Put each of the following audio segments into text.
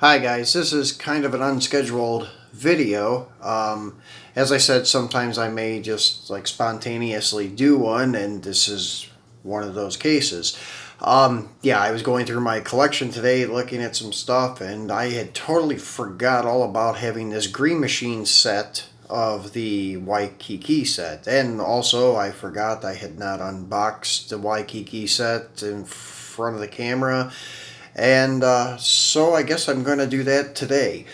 Hi guys, this is kind of an unscheduled video. As I said, sometimes I may just like spontaneously do one, and this is one of those cases. Yeah, I was going through my collection today looking at some stuff, and I had totally forgot all about having this Green Machine set of the Waikiki set. And also, I forgot I had not unboxed the Waikiki set in front of the camera. And so I guess I'm going to do that today.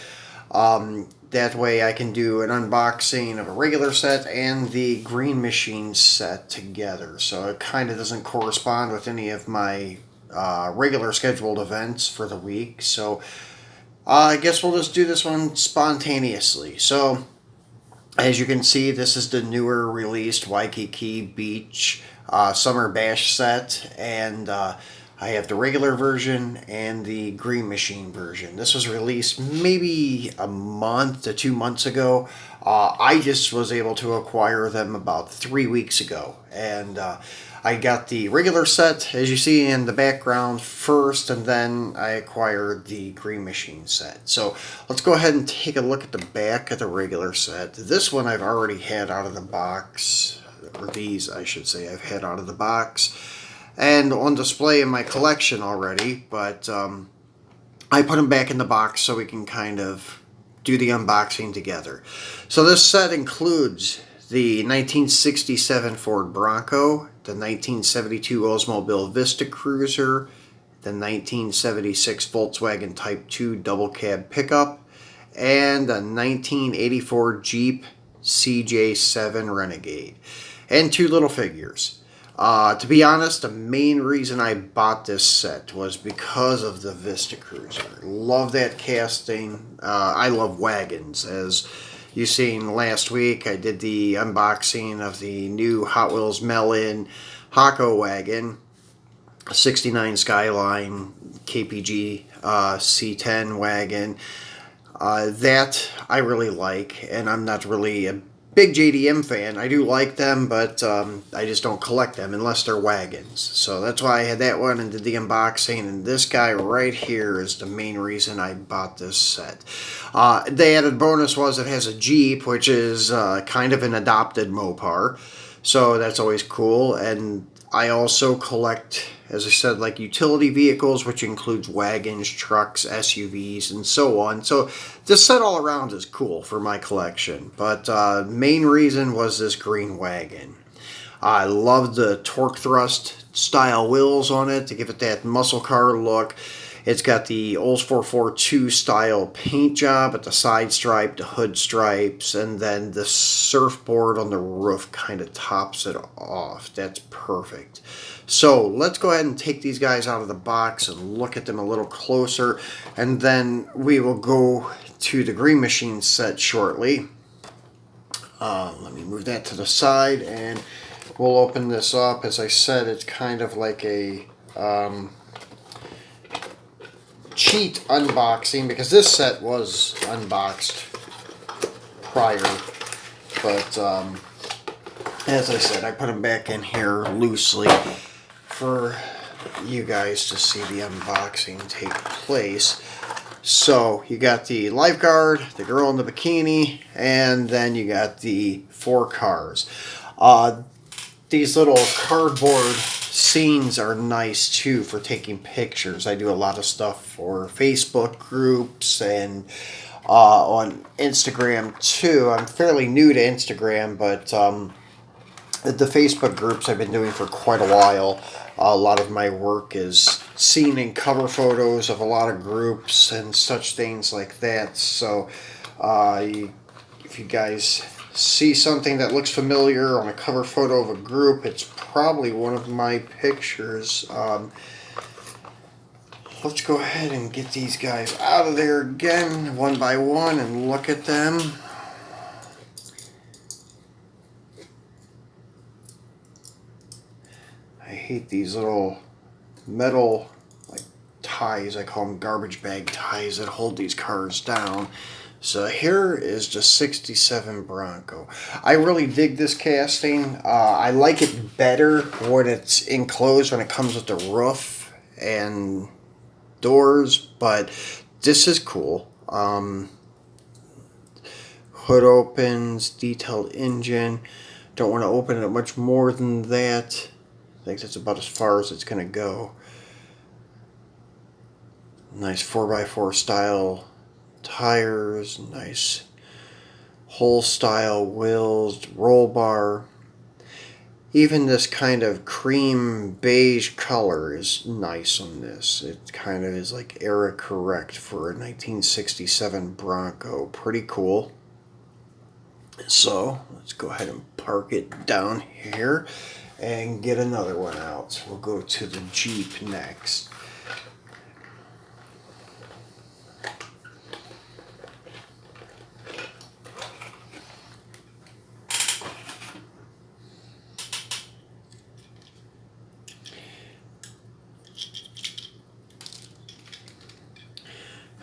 That way I can do an unboxing of a regular set and the Green Machine set together. So it kind of doesn't correspond with any of my regular scheduled events for the week. So I guess we'll just do this one spontaneously. So as you can see, this is the newer released Waikiki Beach Summer Bash set, and I have the regular version and the Green Machine version. This was released maybe a month to 2 months ago. I just was able to acquire them about 3 weeks ago, and I got the regular set, as you see in the background, first, and then I acquired the Green Machine set. So let's go ahead and take a look at the back of the regular set. This one I've already had out of the box, or these I should say I've had out of the box, and on display in my collection already, but I put them back in the box so we can kind of do the unboxing together. So this set includes the 1967 Ford Bronco, the 1972 Oldsmobile Vista Cruiser, the 1976 Volkswagen Type 2 double cab pickup, and a 1984 Jeep CJ7 Renegade, and two little figures. To be honest, the main reason I bought this set was because of the Vista Cruiser. Love that casting. I love wagons. As you seen last week, I did the unboxing of the new Hot Wheels Melon Hako wagon, 69 Skyline KPG C10 wagon. That I really like, and I'm not really a big JDM fan. I do like them, but I just don't collect them unless they're wagons. So that's why I had that one and did the unboxing. And this guy right here is the main reason I bought this set. The added bonus was it has a Jeep, which is kind of an adopted Mopar. So that's always cool. And I also collect, as I said, like utility vehicles, which includes wagons, trucks, SUVs, and so on. So this set all around is cool for my collection. But main reason was this green wagon. I love the torque thrust style wheels on it to give it that muscle car look. It's got the Olds 442 style paint job at the side stripe, the hood stripes, and then the surfboard on the roof kind of tops it off. That's perfect. So let's go ahead and take these guys out of the box and look at them a little closer, and then we will go to the Green Machine set shortly. Let me move that to the side, and we'll open this up. As I said, it's kind of like a cheat unboxing, because this set was unboxed prior, but as I said, I put them back in here loosely for you guys to see the unboxing take place. So you got the lifeguard, the girl in the bikini, and then you got the 4 cars. These little cardboard scenes are nice too for taking pictures. I do a lot of stuff for Facebook groups and on Instagram too. I'm fairly new to Instagram, but the Facebook groups I've been doing for quite a while. A lot of my work is seen in cover photos of a lot of groups and such things like that. So if you guys see something that looks familiar on a cover photo of a group, it's probably one of my pictures. Let's go ahead and get these guys out of there again, one by one, and look at them. I hate these little metal like ties. I call them garbage bag ties that hold these cars down. So here is the 67 Bronco. I really dig this casting. I like it better when it's enclosed, when it comes with the roof and doors, but this is cool. Hood opens, detailed engine. Don't want to open it much more than that. I think that's about as far as it's going to go. Nice 4x4 style tires, nice hole style wheels, roll bar. Even this kind of cream beige color is nice on this. It kind of is like era correct for a 1967 Bronco. Pretty cool. So let's go ahead and park it down here and get another one out. We'll go to the Jeep next.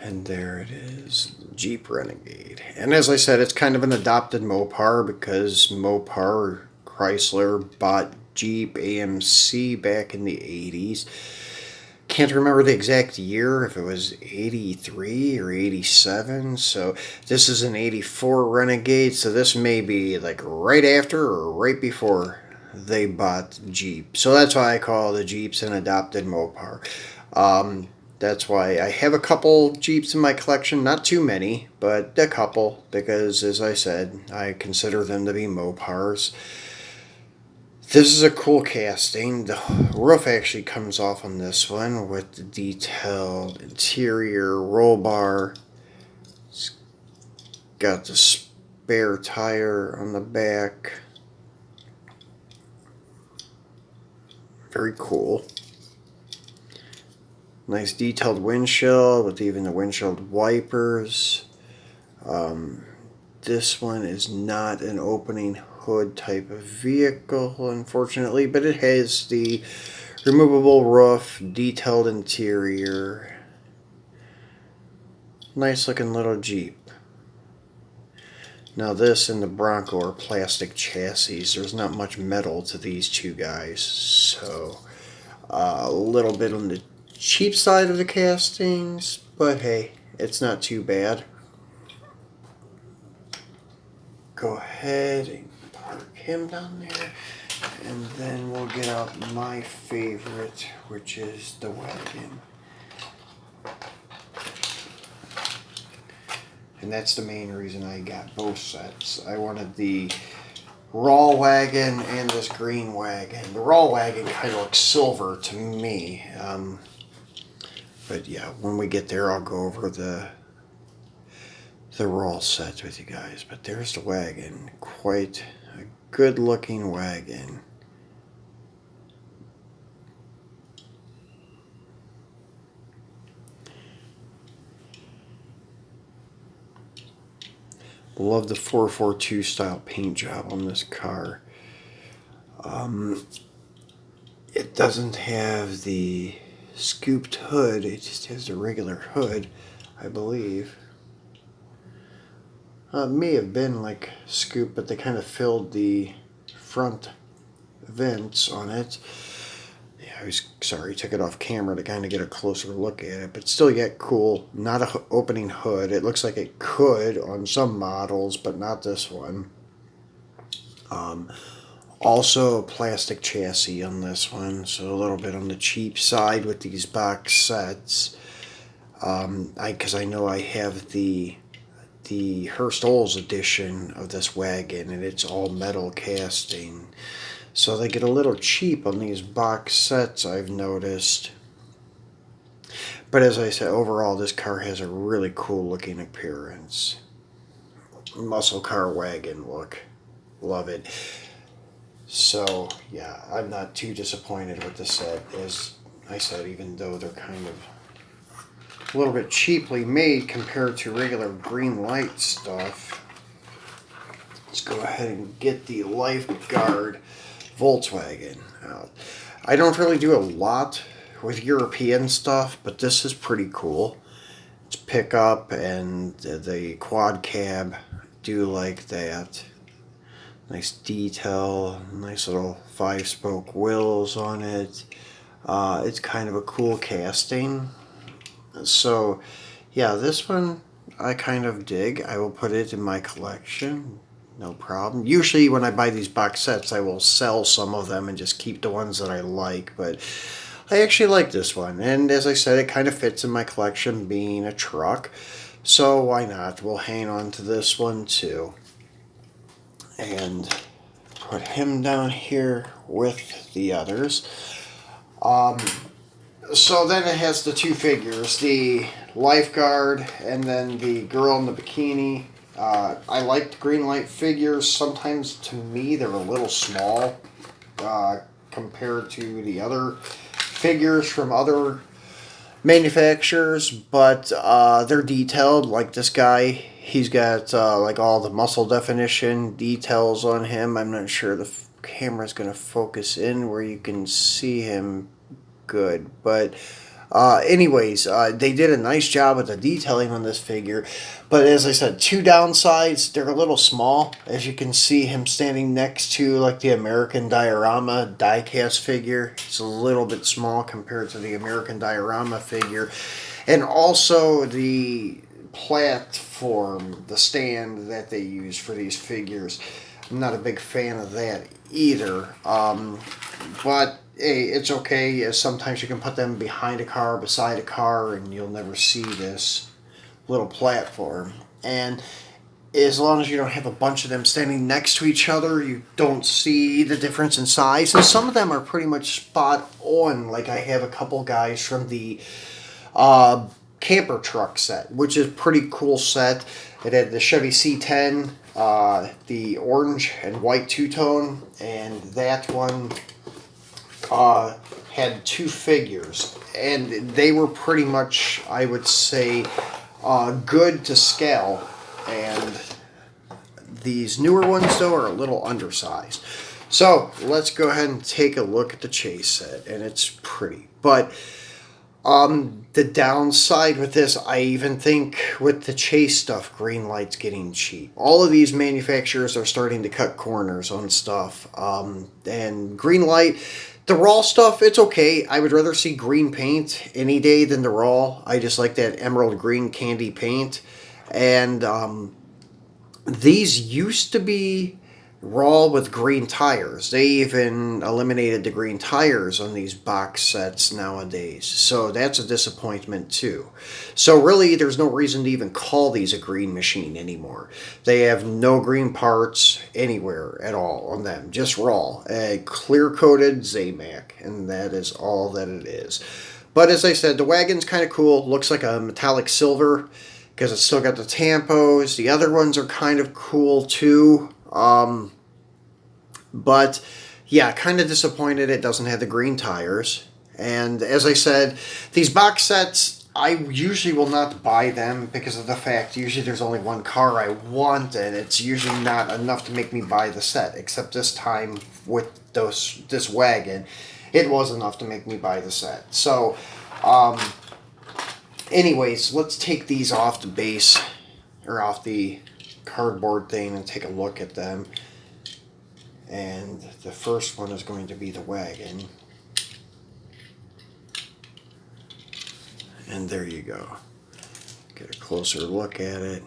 And there it is, Jeep Renegade. And as I said, it's kind of an adopted Mopar because Mopar, Chrysler, bought Jeep AMC back in the 80s. Can't remember the exact year, if it was 83 or 87. So this is an 84 Renegade, so this may be like right after or right before they bought Jeep. So that's why I call the Jeeps an adopted Mopar. That's why I have a couple Jeeps in my collection, not too many, but a couple, because as I said, I consider them to be Mopars. This is a cool casting. The roof actually comes off on this one with the detailed interior roll bar. It's got the spare tire on the back. Very cool. Nice detailed windshield with even the windshield wipers. This one is not an opening hood type of vehicle, unfortunately, but it has the removable roof, detailed interior. Nice looking little Jeep. Now this and the Bronco are plastic chassis. There's not much metal to these two guys, so a little bit on the cheap side of the castings, but hey, it's not too bad. Go ahead and park him down there, and then we'll get out my favorite, which is the wagon. And that's the main reason I got both sets. I wanted the raw wagon and this green wagon. The raw wagon kind of looks silver to me. But yeah, when we get there, I'll go over the raw sets with you guys. But there's the wagon. Quite a good looking wagon. Love the 442 style paint job on this car. It doesn't have the scooped hood, it just has the regular hood, I believe. It may have been like scooped, but they kind of filled the front vents on it. Yeah, I was sorry, took it off camera to kind of get a closer look at it, but still yet cool. Not a opening hood. It looks like it could on some models, but not this one. Also a plastic chassis on this one, so a little bit on the cheap side with these box sets. Because I know I have the Hurst Olds edition of this wagon, and it's all metal casting. So they get a little cheap on these box sets, I've noticed. But as I said, overall this car has a really cool looking appearance. Muscle car wagon look. Love it. So yeah, I'm not too disappointed with the set. As I said, even though they're kind of a little bit cheaply made compared to regular Greenlight stuff. Let's go ahead and get the Lifeguard Volkswagen out. I don't really do a lot with European stuff, but this is pretty cool. It's pickup and the quad cab. Do like that. Nice detail, nice little 5-spoke wheels on it. It's kind of a cool casting. So Yeah, this one I kind of dig. I will put it in my collection. No problem. Usually when I buy these box sets, I will sell some of them and just keep the ones that I like. But I actually like this one. And as I said, it kind of fits in my collection being a truck. So why not? We'll hang on to this one too. And put him down here with the others. So then it has the two figures, the lifeguard and then the girl in the bikini. I like the Greenlight figures. Sometimes to me they're a little small compared to the other figures from other manufacturers, but they're detailed. Like this guy, he's got like all the muscle definition details on him. I'm not sure the camera's going to focus in where you can see him good, but anyways, they did a nice job with the detailing on this figure. But as I said, two downsides, they're a little small. As you can see him standing next to like the American Diorama diecast figure. It's a little bit small compared to the American Diorama figure. And also the platform, the stand that they use for these figures. I'm not a big fan of that either. But hey, it's okay. Sometimes you can put them behind a car, beside a car, and you'll never see this little platform. And as long as you don't have a bunch of them standing next to each other, you don't see the difference in size. And some of them are pretty much spot on. Like I have a couple guys from the camper truck set, which is a pretty cool set. It had the Chevy C10, the orange and white two-tone, and that one had two figures, and they were pretty much, I would say, good to scale. And these newer ones, though, are a little undersized. So let's go ahead and take a look at the chase set, and it's pretty. But the downside with this, I even think with the chase stuff, Greenlight's getting cheap. All of these manufacturers are starting to cut corners on stuff. And Greenlight, the raw stuff, it's okay. I would rather see green paint any day than the raw. I just like that emerald green candy paint. And these used to be raw with green tires. They even eliminated the green tires on these box sets nowadays. So that's a disappointment too. So really there's no reason to even call these a green machine anymore. They have no green parts anywhere at all on them. Just raw. A clear-coated Zamac. And that is all that it is. But as I said, the wagon's kind of cool. Looks like a metallic silver because it's still got the tampos. The other ones are kind of cool too. But yeah, kind of disappointed it doesn't have the green tires. And as I said, these box sets, I usually will not buy them because of the fact usually there's only one car I want, and it's usually not enough to make me buy the set. Except this time with this wagon, it was enough to make me buy the set. So, anyways, let's take these off the base or off the cardboard thing and take a look at them. And the first one is going to be the wagon. And there you go. Get a closer look at it.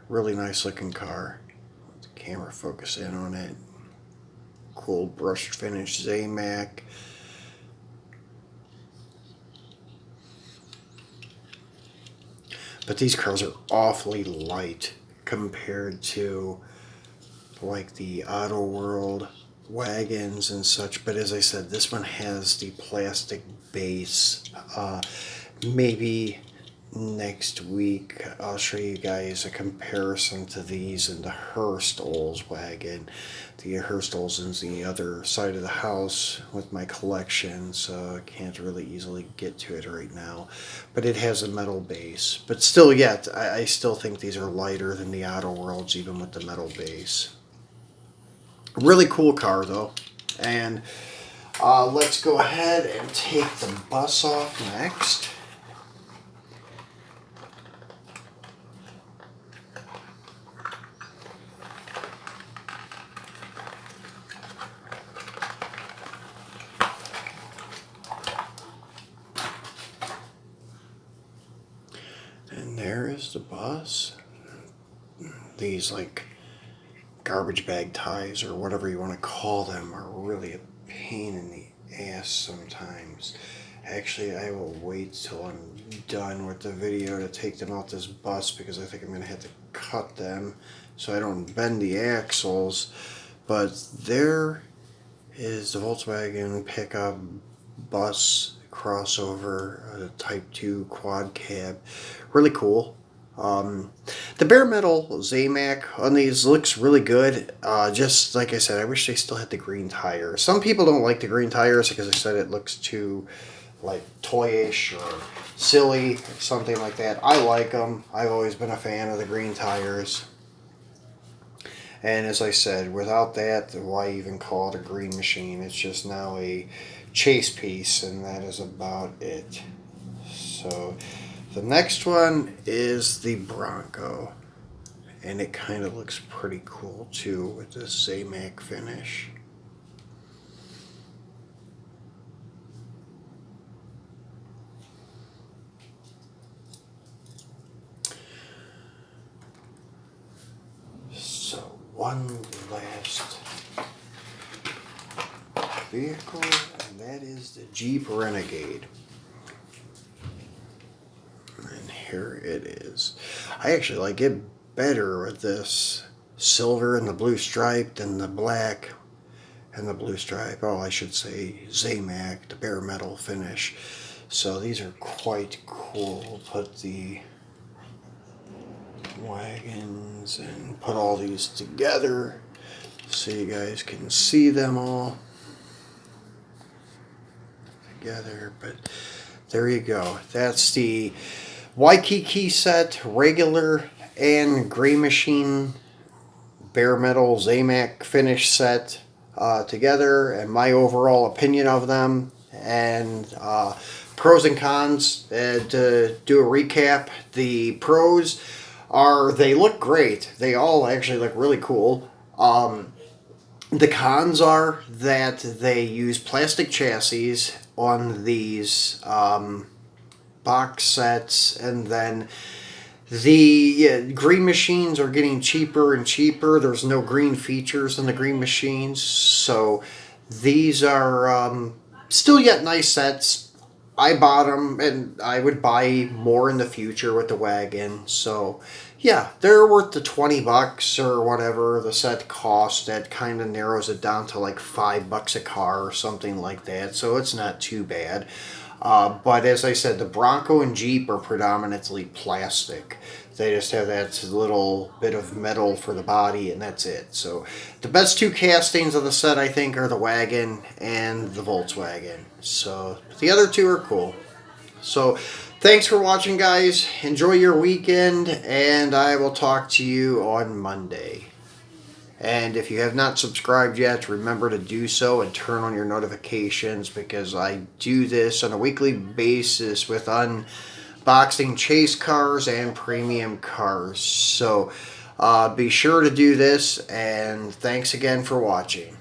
Really nice looking car. Let the camera focus in on it. Cool brushed finish Zamac. But these cars are awfully light compared to like the Auto World wagons and such. But as I said, this one has the plastic base. Maybe next week I'll show you guys a comparison to these and the Hurst Olds wagon. The Hurst Olds is the other side of the house with my collection, so I can't really easily get to it right now. But it has a metal base. But still yet, I still think these are lighter than the Auto Worlds even with the metal base. Really cool car though. And let's go ahead and take the bus off next. And there is the bus. These like garbage bag ties or whatever you want to call them are really a pain in the ass sometimes. Actually, I will wait till I'm done with the video to take them out this bus because I think I'm going to have to cut them so I don't bend the axles. But there is the Volkswagen pickup bus crossover, a Type 2 quad cab. Really cool. The bare metal Zamac on these looks really good. Just like I said, I wish they still had the green tires. Some people don't like the green tires because they said it looks too like toyish or silly or something like that. I like them. I've always been a fan of the green tires. And as I said, without that, why even call it a green machine? It's just now a chase piece, and that is about it. So the next one is the Bronco, and it kind of looks pretty cool too with this Zamac finish. So one last vehicle, and that is the Jeep Renegade. And here it is. I actually like it better with this silver and the blue stripe than the black and the blue stripe. Oh, I should say Zamac, the bare metal finish. So these are quite cool. We'll put the wagons and put all these together so you guys can see them all together. But there you go. That's the Waikiki set, regular and Gray Machine bare metal Zamac finish set together, and my overall opinion of them, and pros and cons. To do a recap, the pros are they look great. They all actually look really cool. The cons are that they use plastic chassis on these box sets, and then the green machines are getting cheaper and cheaper. There's no green features in the green machines, so these are still yet nice sets. I bought them, and I would buy more in the future with the wagon. So yeah, they're worth the $20 or whatever the set cost. That kind of narrows it down to like $5 a car or something like that. So it's not too bad. But as I said, the Bronco and Jeep are predominantly plastic. They just have that little bit of metal for the body, and that's it. So the best two castings of the set, I think, are the wagon and the Volkswagen. So the other two are cool. So thanks for watching, guys. Enjoy your weekend, and I will talk to you on Monday. And if you have not subscribed yet, remember to do so and turn on your notifications, because I do this on a weekly basis with unboxing chase cars and premium cars. So be sure to do this, and thanks again for watching.